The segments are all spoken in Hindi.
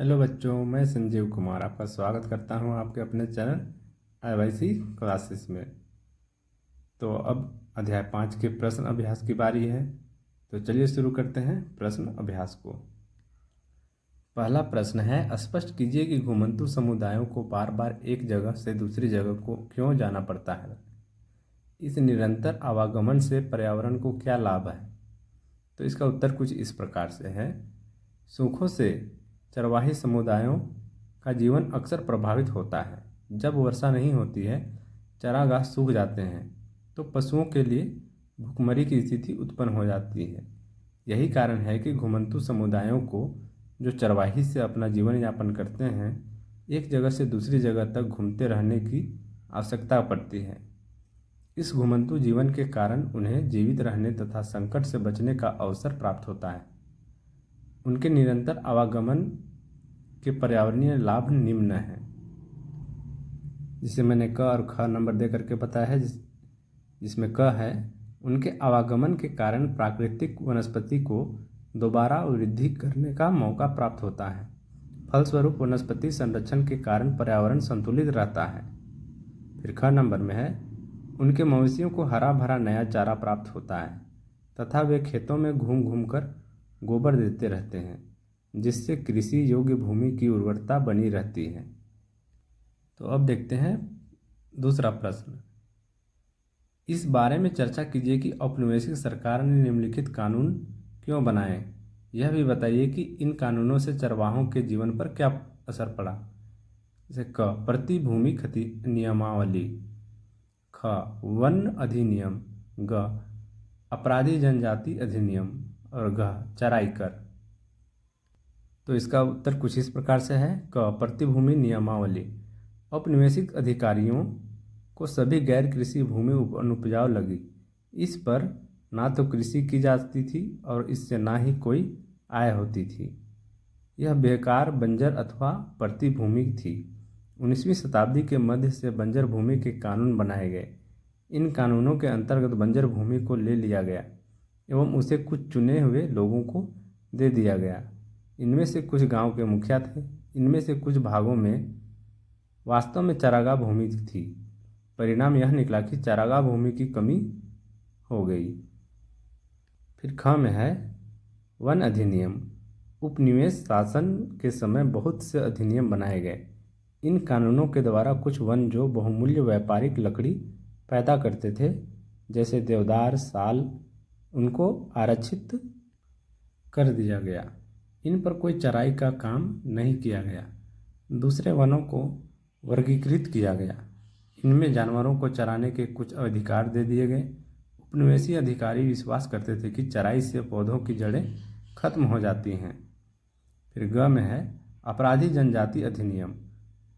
हेलो बच्चों, मैं संजीव कुमार आपका स्वागत करता हूं आपके अपने चैनल आईवाईसी क्लासेस में। तो अब अध्याय 5 के प्रश्न अभ्यास की बारी है। तो चलिए शुरू करते हैं प्रश्न अभ्यास को। पहला प्रश्न है, स्पष्ट कीजिए कि घुमंतू समुदायों को बार बार एक जगह से दूसरी जगह को क्यों जाना पड़ता है। इस निरंतर आवागमन से पर्यावरण को क्या लाभ है। तो इसका उत्तर कुछ इस प्रकार से है। सूखों से चरवाही समुदायों का जीवन अक्सर प्रभावित होता है। जब वर्षा नहीं होती है, चारागाह सूख जाते हैं, तो पशुओं के लिए भूखमरी की स्थिति उत्पन्न हो जाती है। यही कारण है कि घुमंतू समुदायों को, जो चरवाही से अपना जीवन यापन करते हैं, एक जगह से दूसरी जगह तक घूमते रहने की आवश्यकता पड़ती है। इस घुमंतू जीवन के कारण उन्हें जीवित रहने तथा संकट से बचने का अवसर प्राप्त होता है। उनके निरंतर आवागमन के पर्यावरणीय लाभ निम्न हैं, जिसे मैंने क और ख नंबर दे करके बताया है। जिसमें क है, उनके आवागमन के कारण प्राकृतिक वनस्पति को दोबारा वृद्धि करने का मौका प्राप्त होता है। फलस्वरूप वनस्पति संरक्षण के कारण पर्यावरण संतुलित रहता है। फिर ख नंबर में है, उनके मवेशियों को हरा भरा नया चारा प्राप्त होता है तथा वे खेतों में घूम घूम कर गोबर देते रहते हैं, जिससे कृषि योग्य भूमि की उर्वरता बनी रहती है। तो अब देखते हैं दूसरा प्रश्न। इस बारे में चर्चा कीजिए कि औपनिवेशिक सरकार ने निम्नलिखित कानून क्यों बनाए। यह भी बताइए कि इन कानूनों से चरवाहों के जीवन पर क्या असर पड़ा। जैसे क, प्रतिभूमि क्षति नियमावली। ख, वन अधिनियम। ग, अपराधी जनजाति अधिनियम। और घ, चराई कर। तो इसका उत्तर कुछ इस प्रकार से है। क, प्रतिभूमि नियमावली। औपनिवेशिक अधिकारियों को सभी गैर कृषि भूमि अनुपजाऊ लगी। इस पर ना तो कृषि की जाती थी और इससे ना ही कोई आय होती थी। यह बेकार बंजर अथवा प्रतिभूमि थी। 19वीं शताब्दी के मध्य से बंजर भूमि के कानून बनाए गए। इन कानूनों के अंतर्गत बंजर भूमि को ले लिया गया एवं उसे कुछ चुने हुए लोगों को दे दिया गया। इनमें से कुछ गांव के मुखिया थे। इनमें से कुछ भागों में वास्तव में चारागाह भूमि थी। परिणाम यह निकला कि चारागाह भूमि की कमी हो गई। फिर ख में है, वन अधिनियम। उपनिवेश शासन के समय बहुत से अधिनियम बनाए गए। इन कानूनों के द्वारा कुछ वन जो बहुमूल्य व्यापारिक लकड़ी पैदा करते थे, जैसे देवदार, साल, उनको आरक्षित कर दिया गया। इन पर कोई चराई का काम नहीं किया गया। दूसरे वनों को वर्गीकृत किया गया। इनमें जानवरों को चराने के कुछ अधिकार दे दिए गए। उपनिवेशी अधिकारी विश्वास करते थे कि चराई से पौधों की जड़ें खत्म हो जाती हैं। फिर ग में है, अपराधी जनजाति अधिनियम।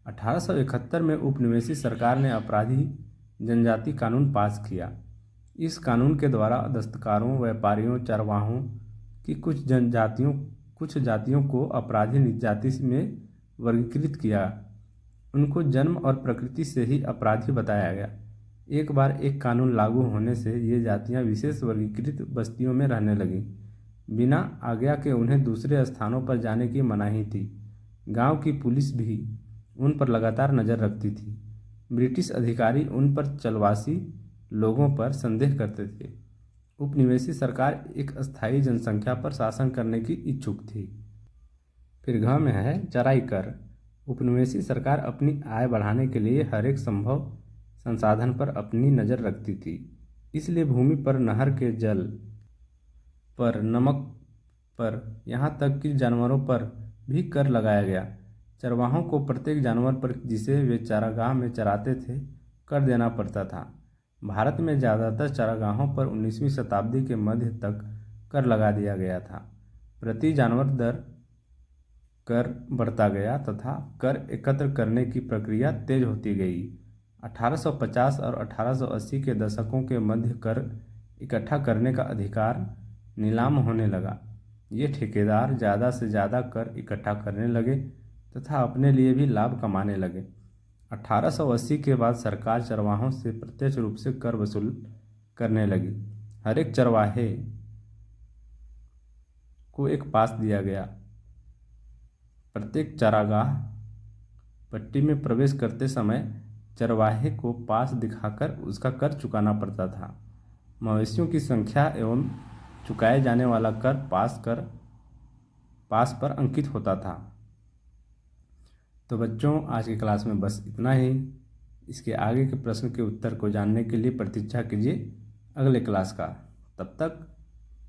1871 में उपनिवेशी सरकार ने अपराधी जनजाति कानून पास किया। इस कानून के द्वारा दस्तकारों, व्यापारियों, चरवाहों की कुछ जातियों को अपराधी जाति में वर्गीकृत किया। उनको जन्म और प्रकृति से ही अपराधी बताया गया। एक बार एक कानून लागू होने से ये जातियां विशेष वर्गीकृत बस्तियों में रहने लगीं। बिना आज्ञा के उन्हें दूसरे स्थानों पर जाने की मनाही थी। गांव की पुलिस भी उन पर लगातार नज़र रखती थी। ब्रिटिश अधिकारी उन पर चलवासी लोगों पर संदेह करते थे। उपनिवेशी सरकार एक अस्थायी जनसंख्या पर शासन करने की इच्छुक थी। फिर घ में है, चराई कर। उपनिवेशी सरकार अपनी आय बढ़ाने के लिए हर एक संभव संसाधन पर अपनी नज़र रखती थी। इसलिए भूमि पर, नहर के जल पर, नमक पर, यहाँ तक कि जानवरों पर भी कर लगाया गया। चरवाहों को प्रत्येक जानवर पर जिसे वे चारागाह में चराते थे कर देना पड़ता था। भारत में ज़्यादातर चारागाहों पर 19वीं शताब्दी के मध्य तक कर लगा दिया गया था। प्रति जानवर दर कर बढ़ता गया तथा कर एकत्र करने की प्रक्रिया तेज होती गई। 1850 और 1880 के दशकों के मध्य कर इकट्ठा करने का अधिकार नीलाम होने लगा। ये ठेकेदार ज़्यादा से ज़्यादा कर इकट्ठा करने लगे तथा अपने लिए भी लाभ कमाने लगे। 1880 के बाद सरकार चरवाहों से प्रत्यक्ष रूप से कर वसूल करने लगी। हर एक चरवाहे को एक पास दिया गया प्रत्येक चारागाह पट्टी में प्रवेश करते समय चरवाहे को पास दिखाकर उसका कर चुकाना पड़ता था। मवेशियों की संख्या एवं चुकाए जाने वाला कर पास पर अंकित होता था। तो बच्चों, आज की क्लास में बस इतना ही। इसके आगे के प्रश्न के उत्तर को जानने के लिए प्रतीक्षा कीजिए अगले क्लास का। तब तक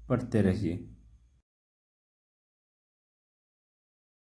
पढ़ते रहिए।